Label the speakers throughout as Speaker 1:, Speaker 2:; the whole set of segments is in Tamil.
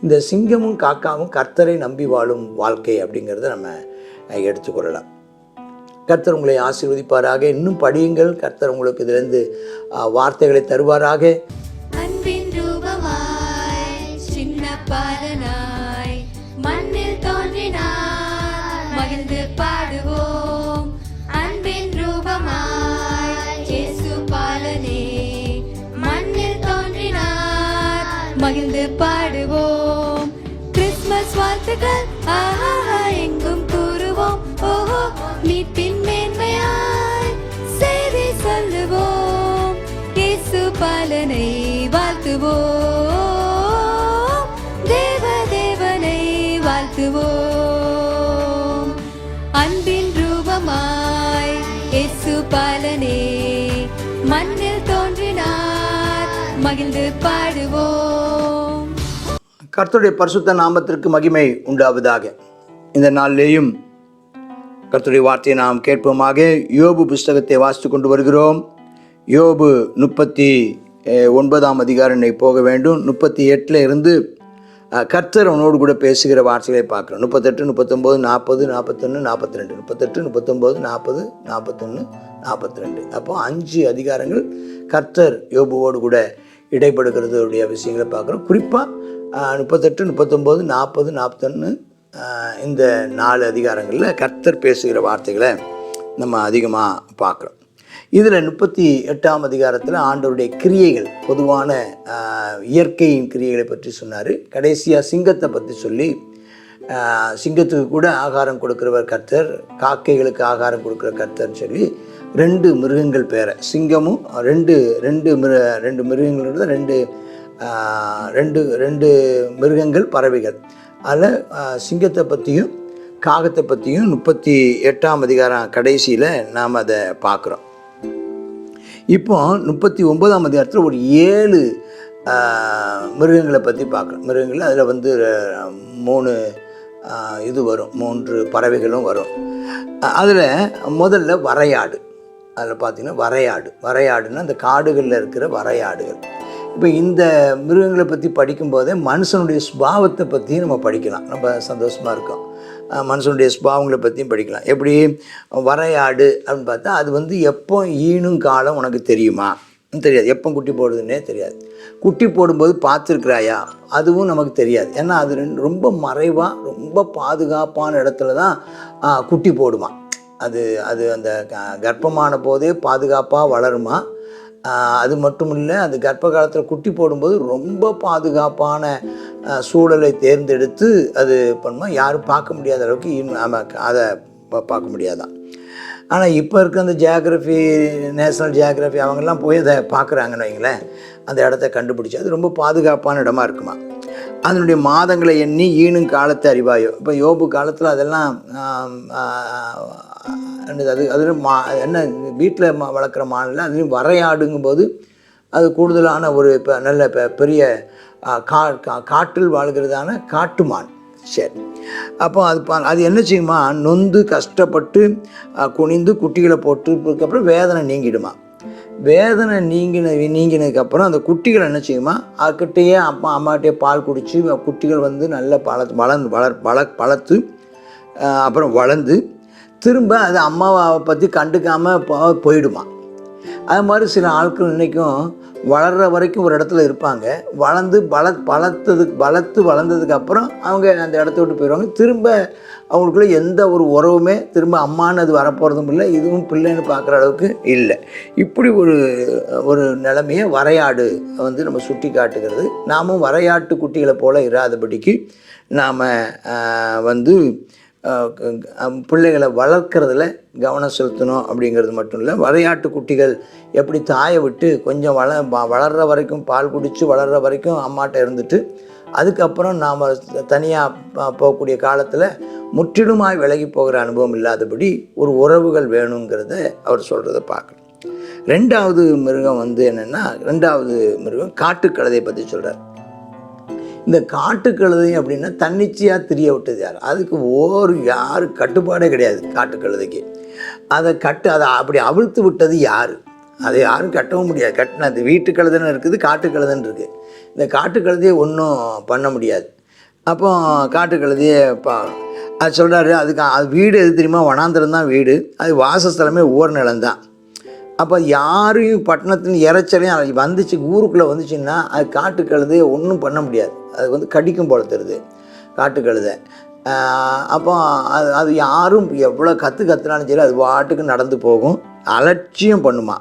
Speaker 1: இந்த சிங்கமும் காக்காவும் கர்த்தரை நம்பி வாழும் வாழ்க்கை அப்படிங்கிறத நம்ம எடுத்துக்கொள்ளலாம். கர்த்தர் உங்களை ஆசீர்வதிப்பாராக. இன்னும் படியுங்கள். கர்த்தர் உங்களுக்கு இதிலிருந்து வார்த்தைகளை தருவாராக.
Speaker 2: அன்பின் ரூபமாய் சின்ன பாலனாய் மண்ணில் தோன்றினார், மகிழ்ந்து பாடுவோம். அன்பின் ரூபமாய் இயேசு பாலனே மண்ணில் தோன்றினார், மகிழ்ந்து பாடுவோம். கிறிஸ்மஸ் வாழ்த்துக்கள் ஆஹா எங்கும் கூறுவோம். ஓஹோ மீட்பின் மேன்மையாய் செய்தி சொல்லுவோம். இயேசு பாலனை வாழ்த்துவோம், தேவனை வாழ்த்துவோம். அன்பின் ரூபமாய் இயேசு பாலனே மண்ணில் தோன்றினார், மகிழ்ந்து பாடுவோம்.
Speaker 1: கர்த்தருடைய பரிசுத்த நாமத்திற்கு மகிமை உண்டாவதாக. இந்த நாளிலேயும் கர்த்தருடைய வார்த்தையை நாம் கேட்போமாக. யோபு புஸ்தகத்தை வாசித்து கொண்டு வருகிறோம். யோபு 39 அதிகாரம் போக வேண்டும். 38 இருந்து கர்த்தர் அவனோடு கூட பேசுகிற வார்த்தைகளை பார்க்குறோம். 38, 39, 40, 41, 42. 38, 39, 40, 41, 42. அப்போ 5 அதிகாரங்கள் கர்த்தர் யோபுவோடு கூட இடைப்படுகிறதுடைய விஷயங்களை பார்க்குறோம். குறிப்பாக 38, 39, 40, 41 இந்த 4 அதிகாரங்களில் கர்த்தர் பேசுகிற வார்த்தைகளை நம்ம அதிகமாக பார்க்குறோம். இதில் 38ஆம் அதிகாரத்தில் ஆண்டவருடைய கிரியைகள், பொதுவான இயற்கையின் கிரியைகளை பற்றி சொன்னார். கடைசியாக சிங்கத்தை பற்றி சொல்லி, சிங்கத்துக்கு கூட ஆகாரம் கொடுக்குறவர் கர்த்தர், காக்கைகளுக்கு ஆகாரம் கொடுக்குற கர்த்தர்னு சொல்லி 2 மிருகங்கள் பேரை, சிங்கமும் ரெண்டு மிருகங்களோட ரெண்டு மிருகங்கள், பறவைகள். அதில் சிங்கத்தை பற்றியும் காகத்தை பற்றியும் 38ஆம் அதிகாரம் கடைசியில் நாம் அதை பார்க்குறோம். இப்போ 39ஆம் அதிகாரத்தில் ஒரு 7 மிருகங்களை பற்றி பார்க்குறோம். மிருகங்கள் அதில் 3 இது வரும், 3 பறவைகளும் வரும். அதில் முதல்ல வரையாடு. அதில் பார்த்திங்கன்னா வரையாடுன்னா அந்த காடுகளில் இருக்கிற வரையாடுகள். இப்போ இந்த மிருகங்களை பற்றி படிக்கும்போதே மனுஷனுடைய சுபாவத்தை பற்றியும் நம்ம படிக்கலாம். நம்ம சந்தோஷமாக இருக்கோம். மனுஷனுடைய சுபாவங்களை பற்றியும் படிக்கலாம். எப்படி வரையாடு அப்படின்னு பார்த்தா, அது எப்போ ஈனும் காலம் உனக்கு தெரியுமா? தெரியாது. எப்போ குட்டி போடுதுன்னே தெரியாது. குட்டி போடும்போது பார்த்துருக்குறாயா? அதுவும் நமக்கு தெரியாது. ஏன்னா அது ரொம்ப மறைவாக, ரொம்ப பாதுகாப்பான இடத்துல தான் குட்டி போடுமா. அது அந்த கர்ப்பமான போதே பாதுகாப்பாக வளருமா. அது மட்டும் இல்லை, அது கர்ப்ப காலத்தில் குட்டி போடும்போது ரொம்ப பாதுகாப்பான சூழலை தேர்ந்தெடுத்து அது பண்ணுமா. யாரும் பார்க்க முடியாத அளவுக்கு அதை பார்க்க முடியாதான். ஆனால் இப்போ இருக்க அந்த ஜியாகிரஃபி, நேஷ்னல் ஜியாகிரஃபி அவங்கெல்லாம் போய் அதை பார்க்குறாங்கன்னு வைங்களேன், அந்த இடத்த கண்டுபிடிச்சி அது ரொம்ப பாதுகாப்பான இடமா இருக்குமா. அதனுடைய மாதங்களை எண்ணி ஈனும் காலத்தை அறிவாயோ. இப்போ யோபு காலத்தில் அதெல்லாம் அதில் என்ன வீட்டில் வளர்க்குற மானில் அதுலேயும் வரையாடுங்கும்போது அது கூடுதலான ஒரு இப்போ நல்ல பெரிய காட்டில் வாழ்கிறதான காட்டுமான். சரி, அப்போ அது என்ன செய்யுமா, நொந்து கஷ்டப்பட்டு குனிந்து குட்டிகளை போட்டுக்கப்புறம் வேதனை நீங்கிடுமா. வேதனை நீங்கினதுக்கப்புறம் அந்த குட்டிகள் என்ன செய்யுமா, அதுக்கிட்டேயே அம்மாகிட்டே பால் குடித்து குட்டிகள் நல்ல வளர்த்து அப்புறம் வளர்ந்து திரும்ப அது அம்மாவை பற்றி கண்டுக்காமல் போயிடுமா. அது மாதிரி சில ஆட்கள் இன்றைக்கும் வளர்கிற வரைக்கும் ஒரு இடத்துல இருப்பாங்க. வளர்த்து வளர்ந்ததுக்கப்புறம் அவங்க அந்த இடத்த விட்டு போயிடுவாங்க. திரும்ப அவங்களுக்குள்ள எந்த ஒரு உறவுமே திரும்ப அம்மானு அது வரப்போகிறதும் இல்லை, இதுவும் பிள்ளைன்னு பார்க்குற அளவுக்கு இல்லை. இப்படி ஒரு நிலைமையை வரையாடு நம்ம சுட்டி காட்டுகிறது. நாமும் வரையாட்டு குட்டிகளை போல் இராதபடிக்கு நாம் பிள்ளைகளை வளர்க்குறதுல கவனம் செலுத்தணும் அப்படிங்கிறது மட்டும் இல்லை. வரையாட்டு குட்டிகள் எப்படி தாயை விட்டு கொஞ்சம் வளர்கிற வரைக்கும் பால் குடித்து வளர்கிற வரைக்கும் அம்மாட்ட இருந்துட்டு அதுக்கப்புறம் நாம் தனியாக போகக்கூடிய காலத்தில் முற்றிலுமாய் விலகி போகிற அனுபவம் இல்லாதபடி ஒரு உறவுகள் வேணுங்கிறத அவர் சொல்கிறத பார்க்கணும். 2வது மிருகம் என்னென்னா, 2வது மிருகம் காட்டுக்கழுதை பற்றி சொல்கிறார். இந்த காட்டுக்கழுதை அப்படின்னா தன்னிச்சையாக திரிய விட்டது யார்? அதுக்கு யார் கட்டுப்பாடே கிடையாது காட்டுக்கழுதைக்கு. அதை அப்படி அவிழ்த்து விட்டது யார்? அதை யாரும் கட்டவும் முடியாது. கட்டினது வீட்டு கழுதைன்னு இருக்குது, காட்டு கழுதைன்னு இருக்குது. இந்த காட்டு கழுதையை ஒன்றும் பண்ண முடியாது. அப்போ காட்டுக்கழுதையே அது சொல்கிறாரு, அதுக்கு அது வீடு எது தெரியுமா, வனாந்திரம் தான் வீடு, அது வாசஸ்தலமே ஊர் நிலம்தான். அப்போ யாரையும் பட்டணத்தின் இறைச்சலையும் வந்துச்சு, ஊருக்குள்ளே வந்துச்சுன்னா அது காட்டுக்கழுதையை ஒன்றும் பண்ண முடியாது, அது வந்து கடிக்கும் போல தருது காட்டுக்கழுதை. அப்போ அது யாரும் எவ்வளோ கற்றுனாலும் சரி அது வாட்டுக்கு நடந்து போகும், அலட்சியம் பண்ணுமா,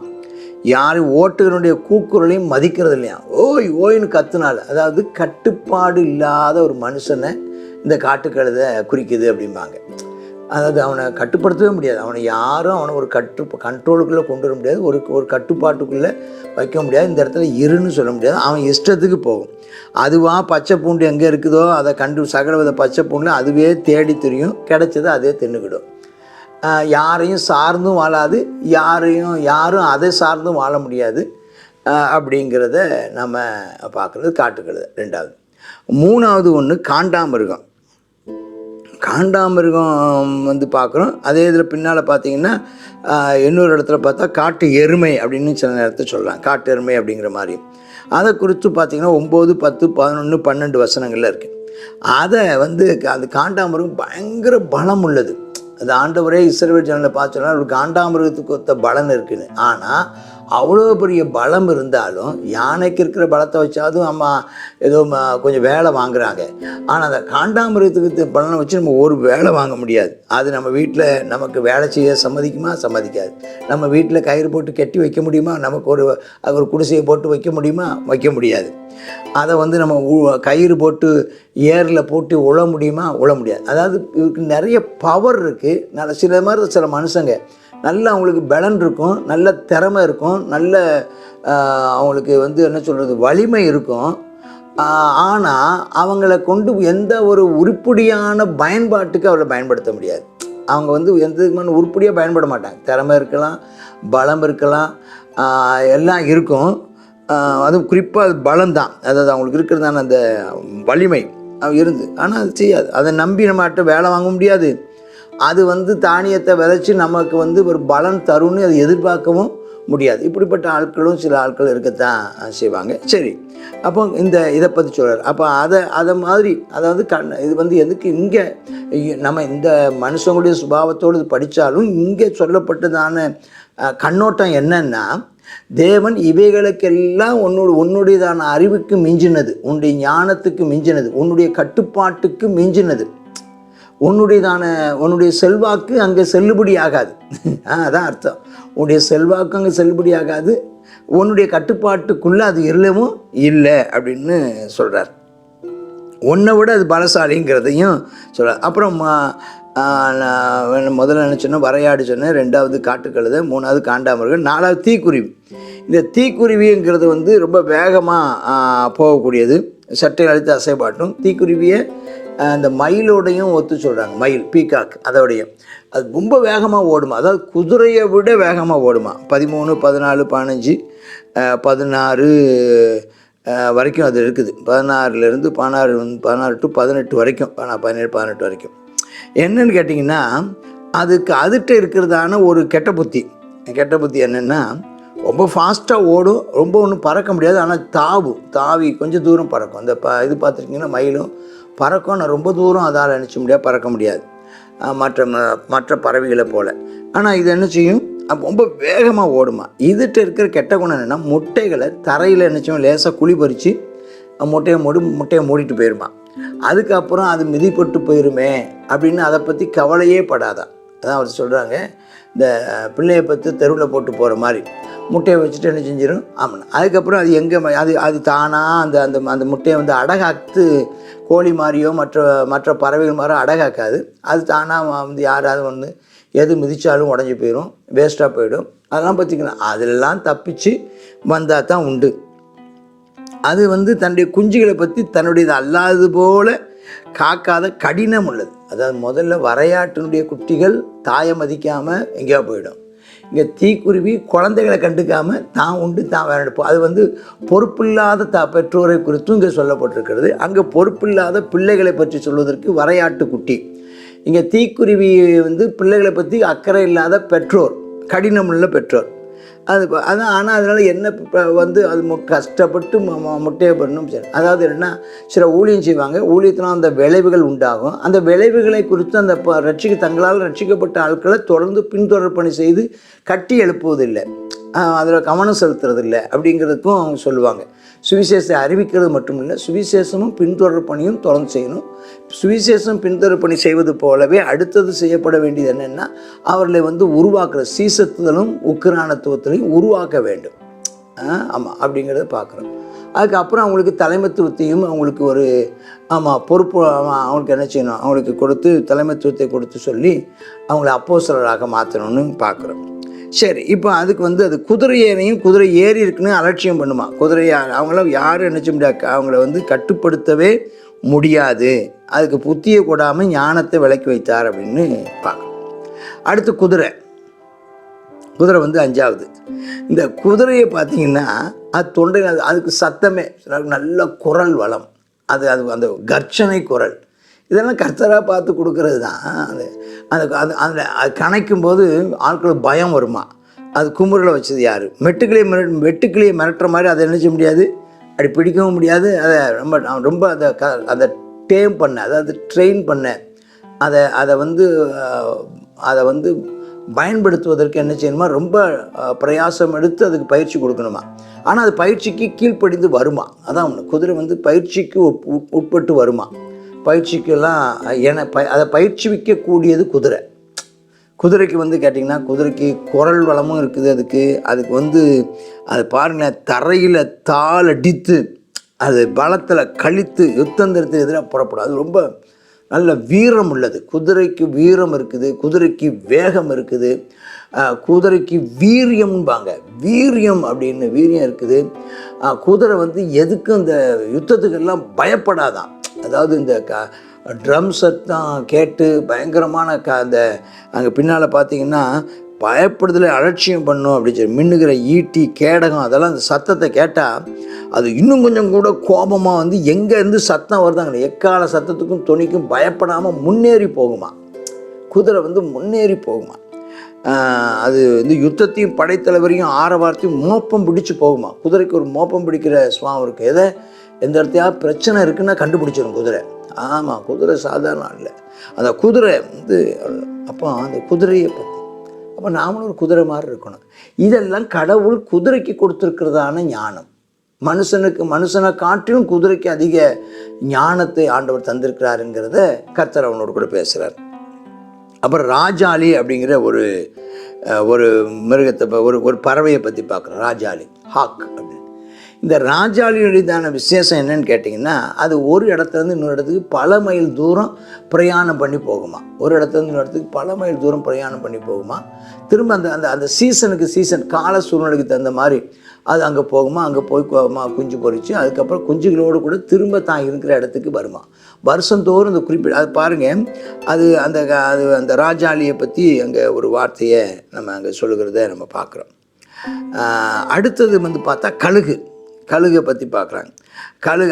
Speaker 1: யாரும் ஓட்டுகளுடைய கூக்குரலையும் மதிக்கிறது இல்லையா, ஓய் ஓய்னு கத்துனால. அதாவது கட்டுப்பாடு இல்லாத ஒரு மனுஷனை இந்த காட்டுக்கழுதை குறிக்குது அப்படிம்பாங்க. அதாவது அவனை கட்டுப்படுத்தவே முடியாது, அவனை யாரும் அவனை ஒரு கண்ட்ரோலுக்குள்ளே கொண்டு வர முடியாது, ஒரு கட்டுப்பாட்டுக்குள்ளே வைக்க முடியாது, இந்த இடத்துல இருன்னு சொல்ல முடியாது, அவன் இஷ்டத்துக்கு போகும். அதுவாக பச்சை பூண்டு எங்கே இருக்குதோ அதை சகலவித பச்சை பூண்டில் அதுவே தேடி தெரியும், கிடைச்சதை அதே தின்னுக்கிடும். யாரையும் சார்ந்தும் வாழாது, யாரும் அதை சார்ந்தும் வாழ முடியாது அப்படிங்கிறத நம்ம பார்க்குறது காட்டுக்கழுதை. ரெண்டாவது. மூணாவது ஒன்று காண்டாமிருகம். காண்டாமிருகம் வந்து பார்க்குறோம். அதே இதில் பின்னால் பார்த்தீங்கன்னா இன்னொரு இடத்துல பார்த்தா காட்டு எருமை அப்படின்னு சில நேரத்தில் சொல்லலாம், காட்டு எருமை அப்படிங்கிற மாதிரி. அதை குறித்து பார்த்திங்கன்னா 9, 10, 11, 12 வசனங்களில் இருக்குது. அதை வந்து அந்த காண்டாமிருகம் பயங்கர பலம் உள்ளது. அது ஆண்டவரே இஸ்ரவேல் ஜனங்களை பார்த்தோன்னா ஒரு காண்டாமிருகத்துக்கு ஒத்த பலம் இருக்குன்னு. ஆனால் அவ்வளோ பெரிய பலம் இருந்தாலும் யானைக்கு இருக்கிற பலத்தை வச்சாதும் அம்மா ஏதோ கொஞ்சம் வேலை வாங்குகிறாங்க. ஆனால் அந்த காண்டாமிருகத்துக்கு பலனை வச்சு நம்ம ஒரு வேலை வாங்க முடியாது. அது நம்ம வீட்டில் நமக்கு வேலை செய்ய சம்மதிக்குமா, சம்மதிக்காது. நம்ம வீட்டில் கயிறு போட்டு கட்டி வைக்க முடியுமா, நமக்கு ஒரு குடிசையை போட்டு வைக்க முடியுமா, வைக்க முடியாது. அதை வந்து நம்ம கயிறு போட்டு ஏரில் போட்டு உழ முடியுமா, உழ முடியாது. அதாவது இதுக்கு நிறைய பவர் இருக்குது. சில மனுஷங்க நல்ல அவங்களுக்கு பலன் இருக்கும், நல்ல திறமை இருக்கும், நல்ல அவங்களுக்கு வந்து என்ன சொல்கிறது வலிமை இருக்கும். ஆனால் அவங்கள கொண்டு எந்த ஒரு உருப்படியான பயன்பாட்டுக்கு அவளை பயன்படுத்த முடியாது. அவங்க வந்து எந்த உருப்படியாக பயன்பட மாட்டாங்க. திறமை இருக்கலாம், பலம் இருக்கலாம், எல்லாம் இருக்கும். அதுவும் குறிப்பாக அது பலம்தான், அதாவது அவங்களுக்கு இருக்கிறதான அந்த வலிமை இருந்து. ஆனால் அது செய்யாது. அதை நம்பி நம்மகிட்ட வேலை வாங்க முடியாது. அது வந்து தானியத்தை விதைச்சி நமக்கு வந்து ஒரு பலன் தரும்னு அதை எதிர்பார்க்கவும் முடியாது. இப்படிப்பட்ட ஆட்களும் சில ஆட்கள் இருக்கத்தான் செய்வாங்க. சரி, அப்போ இதை பற்றி சொல்கிறார். அப்போ அதை மாதிரி அதாவது இது வந்து எதுக்கு இங்கே நம்ம இந்த மனுஷங்களுடைய சுபாவத்தோடு படித்தாலும் இங்கே சொல்லப்பட்டதான கண்ணோட்டம் என்னன்னா, தேவன் இவைகளுக்கெல்லாம் உன்னுடையதான அறிவுக்கு மிஞ்சினது, உன்னுடைய ஞானத்துக்கு மிஞ்சினது, உன்னுடைய கட்டுப்பாட்டுக்கு மிஞ்சினது, உன்னுடைய செல்வாக்கு அங்கே செல்லுபடி ஆகாது. அதான் அர்த்தம். உன்னுடைய செல்வாக்கு அங்கே செல்லுபடி ஆகாது, உன்னுடைய கட்டுப்பாட்டுக்குள்ளே அது இல்லவும் இல்லை அப்படின்னு சொல்கிறார். உன்னை விட அது பலசாலிங்கிறதையும் சொல்கிறார். அப்புறம் முதல்ல என்ன சொன்னேன், வரையாடு சொன்னேன், 2வது காட்டுக்கழுதை, 3வது காண்டாமிருகம், 4வது தீக்குருவி. இந்த தீக்குருவிங்கிறது வந்து ரொம்ப வேகமாக போகக்கூடியது, சட்டை அழுத்து அசைப்பாட்டும். தீக்குருவியை அந்த மயிலோடையும் ஒத்து சொல்கிறாங்க, மயில் பீகாக் அதோடையும். அது ரொம்ப வேகமாக ஓடுமா, அதாவது குதிரையை விட வேகமாக ஓடுமா. 13, 14, 15, 16 வரைக்கும் அது இருக்குது. 16லேருந்து 16 to 18 வரைக்கும், 17, 18 வரைக்கும். என்னன்னு கேட்டிங்கன்னா, அதுகிட்ட இருக்கிறதான ஒரு கெட்ட புத்தி என்னென்னா, ரொம்ப ஃபாஸ்ட்டாக ஓடும், ரொம்ப ஒன்றும் பறக்க முடியாது. ஆனால் தாவி கொஞ்சம் தூரம் பறக்கும். அந்த இது பார்த்துருக்கீங்கன்னா மயிலும் பறக்கும், நான் ரொம்ப தூரம் அதால் நினச்ச முடியாது, பறக்க முடியாது மற்ற பறவைகளை போல். ஆனால் இது என்ன செய்யும், ரொம்ப வேகமாக ஓடுமா. இதுகிட்ட இருக்கிற கெட்ட குணம் என்னென்னா, முட்டைகளை தரையில் நினச்சோம் லேசாக குழி பறித்து முட்டையை மூடிட்டு போயிடுமா. அதுக்கப்புறம் அது மிதிப்பட்டு போயிருமே அப்படின்னு அதை பற்றி கவலையே படாதான். அதான் அவர் சொல்கிறாங்க, இந்த பிள்ளையை பற்றி தெருவில் போட்டு போகிற மாதிரி முட்டையை வச்சுட்டு என்ன செஞ்சிடும். ஆமாம், அதுக்கப்புறம் அது எங்கே அது தானாக அந்த முட்டையை வந்து அடகாத்து கோழி மாதிரியோ மற்ற பறவைகள் மாதிரி அடகாக்காது. அது தானாக வந்து யாராவது வந்து எது மிதித்தாலும் உடஞ்சி போயிடும், வேஸ்ட்டாக போயிடும். அதெல்லாம் பார்த்திங்கன்னா அதெல்லாம் தப்பிச்சு வந்தால் தான் உண்டு. அது வந்து தன்னுடைய குஞ்சுகளை பற்றி தன்னுடையது அல்லாதது போல் காக்காத கடினம் உள்ளது. அதாவது முதல்ல வரையாட்டினுடைய குட்டிகள் தாயை மதிக்காமல் எங்கேயோ போயிடும். இங்கே தீக்குருவி குழந்தைகளை கண்டுக்காமல் தான் உண்டு தான் வேற எடுப்போம். அது வந்து பொறுப்பில்லாத பெற்றோரை குறித்தும் இங்கே சொல்லப்பட்டிருக்கிறது. அங்கே பொறுப்பில்லாத பிள்ளைகளை பற்றி சொல்வதற்கு வரையாட்டு குட்டி. இங்கே தீக்குருவி வந்து பிள்ளைகளை பற்றி அக்கறை இல்லாத பெற்றோர், கடினமுள்ள பெற்றோர். அதான். ஆனால் அதனால் என்ன வந்து அது கஷ்டப்பட்டு முட்டையை பண்ணணும். சரி, அதாவது என்னென்னா சில ஊழியம் செய்வாங்க, ஊழியத்தினால் அந்த விளைவுகள் உண்டாகும். அந்த விளைவுகளை குறித்து அந்த தங்களால் ரட்சிக்கப்பட்ட ஆட்களை தொடர்ந்து பின்தொடர் பணி செய்து கட்டி எழுப்புவதில்லை, அதில் கவனம் செலுத்துறது இல்லை அப்படிங்கிறதுக்கும் அவங்க சொல்லுவாங்க. சுவிசேஷத்தை அறிவிக்கிறது மட்டும் இல்லை, சுவிசேஷமும் பின்தொடர் பணியும் தொடர்ந்து செய்யணும். சுவிசேஷம் பின்தொடர் பணி செய்வது போலவே அடுத்தது செய்யப்பட வேண்டியது என்னென்னா அவர்களை வந்து உருவாக்குற சீசத்துதலும் உக்கிரானத்துவத்திலையும் உருவாக்க வேண்டும். ஆமாம், அப்படிங்கிறத பார்க்குறோம். அதுக்கப்புறம் அவங்களுக்கு தலைமைத்துவத்தையும் அவங்களுக்கு ஒரு பொறுப்பு அவங்களுக்கு என்ன செய்யணும், அவங்களுக்கு கொடுத்து தலைமைத்துவத்தை கொடுத்து சொல்லி அவங்கள அப்போஸ்தலராக மாற்றணும்னு பார்க்குறோம். சரி, இப்போ அதுக்கு வந்து அது குதிரை ஏறி இருக்குன்னு அலட்சியம் பண்ணுமா. அவங்கள யாரும் நினச்ச முடியாது, அவங்கள வந்து கட்டுப்படுத்தவே முடியாது. அதுக்கு புத்தியை கொடாமல் ஞானத்தை விலக்கி வைத்தார் அப்படின்னு பார்க்கணும். அடுத்து குதிரை வந்து 5வது. இந்த குதிரையை பார்த்திங்கன்னா அது தொண்டை, அதுக்கு சத்தமே நல்ல குரல் வளம், அது அந்த கர்ச்சனை குரல், இதெல்லாம் கர்த்தராக பார்த்து கொடுக்கறது தான். அது கணைக்கும் போது ஆட்களுக்கு பயம் வருமா. அது குமுறலை வச்சது யார்? வெட்டுக்கிளியை மிரட்டுற மாதிரி அதை என்ன செய்ய முடியாது, அப்படி பிடிக்கவும் முடியாது. அதை ரொம்ப அதை டேம் பண்ண, அதாவது ட்ரெயின் பண்ண, அதை வந்து பயன்படுத்துவதற்கு என்ன செய்யணுமா, ரொம்ப பிரயாசம் எடுத்து அதுக்கு பயிற்சி கொடுக்கணுமா. ஆனால் அது பயிற்சிக்கு கீழ்ப்படிந்து வருமா, அதான் ஒன்று. குதிரை வந்து பயிற்சிக்கு உட்பட்டு வருமா. பயிற்சிக்கெல்லாம் அதை பயிற்சிவிக்கக்கூடியது குதிரைக்கு வந்து கேட்டிங்கன்னா குதிரைக்கு குரல் வளமும் இருக்குது. அதுக்கு வந்து அது பாருங்களேன், தரையில் தாள் அடித்து அது பலத்தில் கழித்து யுத்தந்திரத்துக்கு எதிராக புறப்படும். அது ரொம்ப நல்ல வீரம் உள்ளது. குதிரைக்கு வீரம் இருக்குது, குதிரைக்கு வேகம் இருக்குது, குதிரைக்கு வீரியம்பாங்க. வீரியம் இருக்குது. குதிரை வந்து எதுக்கும் இந்த யுத்தத்துக்கெல்லாம் பயப்படாதான். அதாவது இந்த ட்ரம் சத்தம் கேட்டு பயங்கரமான அங்கே பின்னால் பார்த்தீங்கன்னா பயப்படுதலை அலட்சியம் பண்ணும் அப்படி சொல்லி மின்னுகிற ஈட்டி கேடகம் அதெல்லாம் அந்த சத்தத்தை கேட்டால் அது இன்னும் கொஞ்சம் கூட கோபமாக வந்து எங்கேருந்து சத்தம் வருதாங்க எக்கால சத்தத்துக்கும் துணிக்கும் பயப்படாமல் முன்னேறி போகுமா. குதிரை வந்து முன்னேறி போகுமா. அது வந்து யுத்தத்தையும் படைத்தலைவரையும் ஆரவாரத்தையும் மோப்பம் பிடிச்சி போகுமா. குதிரைக்கு ஒரு மோப்பம் பிடிக்கிற சுவாமம் இருக்குது. எந்த இடத்தையாவது பிரச்சனை இருக்குன்னா கண்டுபிடிச்சிடும் குதிரை. ஆமாம், குதிரை சாதாரண இல்லை. அந்த குதிரை வந்து அப்போ அந்த குதிரையை பற்றி அப்போ நாமளும் ஒரு குதிரை மாதிரி இருக்கணும். இதெல்லாம் கடவுள் குதிரைக்கு கொடுத்துருக்கிறதான ஞானம். மனுஷனை காட்டிலும் குதிரைக்கு அதிக ஞானத்தை ஆண்டவர் தந்திருக்கிறாருங்கிறத கர்த்தர் அவனோடு கூட பேசுகிறார். அப்புறம் ராஜாளி அப்படிங்கிற ஒரு மிருகத்தை ஒரு பறவையை பற்றி பார்க்குறோம். ராஜாளி, ஹாக் அப்படின்னு. இந்த ராஜாளியுடையதான விசேஷம் என்னன்னு கேட்டிங்கன்னா அது ஒரு இடத்துலேருந்து இன்னொரு இடத்துக்கு பல மைல் தூரம் பிரயாணம் பண்ணி போகுமா. ஒரு இடத்துலேருந்து இன்னொரு இடத்துக்கு பல மைல் தூரம் பிரயாணம் பண்ணி போகுமா. திரும்ப அந்த சீசன் கால சூழ்நிலைக்கு தகுந்த மாதிரி அது அங்கே போகுமா. அங்கே போய் குஞ்சு பொறிச்சு அதுக்கப்புறம் குஞ்சுகளோடு கூட திரும்ப தான் இருக்கிற இடத்துக்கு வருமா. வருஷந்தோறும் இந்த குறிப்பிட்ட அது பாருங்கள். அது அந்த ராஜாளியை பற்றி அங்கே ஒரு வார்த்தையை நம்ம அங்கே சொல்லுகிறத நம்ம பார்க்குறோம். அடுத்தது வந்து பார்த்தா கழுகை பற்றி பார்க்குறாங்க.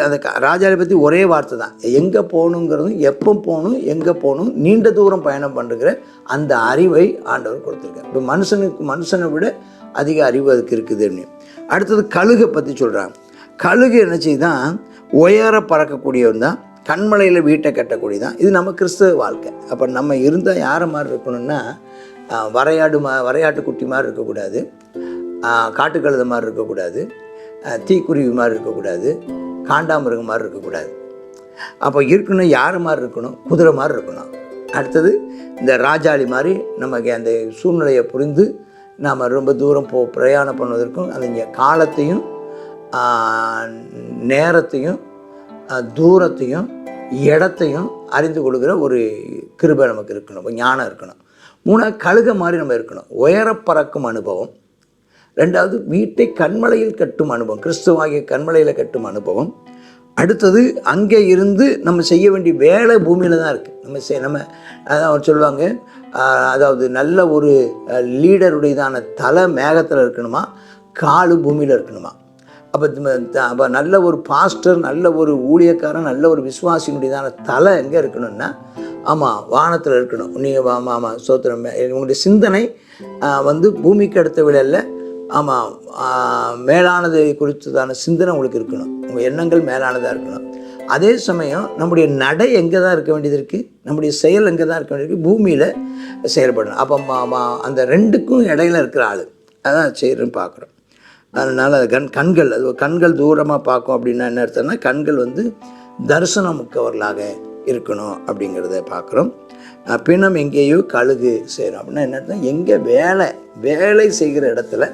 Speaker 1: அந்த ராஜாவை பற்றி ஒரே வார்த்தை தான். எங்கே போகணுங்கிறதும் எப்போ போகணும் எங்கே போகணும் நீண்ட தூரம் பயணம் பண்ணுற அந்த அறிவை ஆண்டவர் கொடுத்துருக்காரு. இப்போ மனுஷனை விட அதிக அறிவு அதுக்கு இருக்குதுன்னு. அடுத்தது கழுகை பற்றி சொல்கிறாங்க. கழுகு என்ன செய்தான், உயர பறக்கக்கூடியவன் தான், கண்மலையில் வீட்டை கட்டக்கூடியதான். இது நம்ம கிறிஸ்தவ வாழ்க்கை. அப்போ நம்ம இருந்தால் யாரை மாதிரி இருக்கணும்னா வரையாட்டு குட்டி மாதிரி இருக்கக்கூடாது, காட்டுக்கழுத மாதிரி இருக்கக்கூடாது, தீக்குருவி மாதிரி இருக்கக்கூடாது, காண்டாமிருகம் மாதிரி இருக்கக்கூடாது. அப்போ இருக்கணும் யார் மாதிரி இருக்கணும், குதிரை மாதிரி இருக்கணும். அடுத்தது இந்த ராஜாளி மாதிரி நமக்கு அந்த சூழ்நிலையை புரிந்து நாம் ரொம்ப தூரம் பிரயாணம் பண்ணுவதற்கும் அந்த காலத்தையும் நேரத்தையும் தூரத்தையும் இடத்தையும் அறிந்து கொடுக்குற ஒரு கிருபை நமக்கு இருக்கணும், ஞானம் இருக்கணும். மூணாவது கழுகை மாதிரி நம்ம இருக்கணும், உயர பறக்கும் அனுபவம். ரெண்டாவது வீட்டை கண்மலையில் கட்டும் அனுபவம், கிறிஸ்துவாகிய கண்மலையில் கட்டும் அனுபவம். அடுத்தது அங்கே இருந்து நம்ம செய்ய வேண்டிய வேலை பூமியில் தான் இருக்குது. நம்ம அதான் சொல்லுவாங்க, அதாவது நல்ல ஒரு லீடருடையதான தலை மேகத்தில் இருக்கணுமா, காலு பூமியில் இருக்கணுமா. அப்போ நல்ல ஒரு பாஸ்டர், நல்ல ஒரு ஊழியக்காரன், நல்ல ஒரு விசுவாசியினுடையதான தலை எங்கே இருக்கணும்னா ஆமாம் வானத்தில் இருக்கணும். நீங்கள் ஆமாம் சோத்திரம். உங்களுடைய சிந்தனை வந்து பூமிக்கு அடுத்த விலையில் ஆமாம், மேலானதை குறித்ததான சிந்தனை உங்களுக்கு இருக்கணும். உங்கள் எண்ணங்கள் மேலானதாக இருக்கணும். அதே சமயம் நம்முடைய நடை எங்கே தான் இருக்க வேண்டியது இருக்குது, நம்முடைய செயல் எங்கே தான் இருக்க வேண்டியது இருக்குது, பூமியில் செயல்படணும். அப்போ அந்த ரெண்டுக்கும் இடையில இருக்கிற ஆள் அதான் செய்கிறேன்னு பார்க்குறோம். அதனால் அது கண்கள், அது கண்கள் தூரமாக பார்க்கும் அப்படின்னா என்ன அர்த்தம்னா, கண்கள் தரிசனம் மிக்கவர்களாக இருக்கணும் அப்படிங்கிறத பார்க்குறோம். பிணம் எங்கேயோ கழுகு செய்கிறோம் அப்படின்னா என்ன அர்த்தம், எங்கே வேலை செய்கிற இடத்துல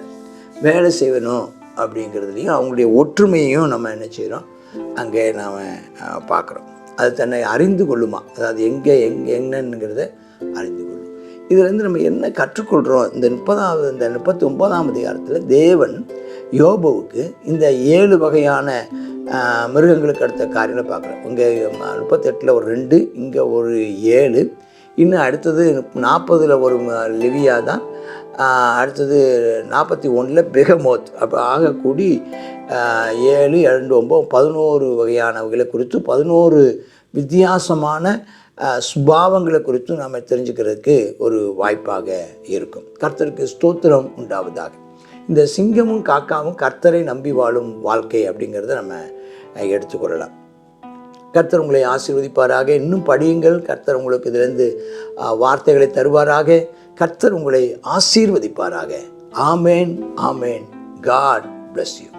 Speaker 1: வேலை செய்யணும் அப்படிங்கிறதுலையும் அவங்களுடைய ஒற்றுமையையும் நம்ம என்ன செய்கிறோம், அங்கே நாம் பார்க்குறோம். அது தன்னை அறிந்து கொள்ளுமா, அதாவது எங்கே என்னங்கிறத அறிந்து கொள்ளும். இதுலேருந்து நம்ம என்ன கற்றுக்கொள்கிறோம், இந்த 39ஆம் அதிகாரத்தில் தேவன் யோபுவுக்கு இந்த 7 வகையான மிருகங்களுக்கு அடுத்த காரியங்களை பார்க்குறோம். இங்கே 38 ஒரு 2, இங்கே ஒரு 7, இன்னும் அடுத்தது 40 ஒரு லிவியா தான், அடுத்தது 41 பெகமோத். அப்போ ஆகக்கூடி 7, 2, 9, 11 வகையானவைகளை குறித்து 11 வித்தியாசமான சுபாவங்களை குறித்தும் நம்ம தெரிஞ்சுக்கிறதுக்கு ஒரு வாய்ப்பாக இருக்கும். கர்த்தருக்கு ஸ்தோத்திரம் உண்டாவதாக. இந்த சிங்கமும் காக்காவும் கர்த்தரை நம்பி வாழும் வாழ்க்கை அப்படிங்கிறத நம்ம எடுத்துக்கொள்ளலாம். கர்த்தர் உங்களை ஆசீர்வதிப்பாராக. இன்னும் படியுங்கள். கர்த்தர் உங்களுக்கு இதிலிருந்து வார்த்தைகளை தருவாராக. கர்த்தர் உங்களை ஆசீர்வதிப்பாராக. ஆமேன், ஆமேன். God bless you.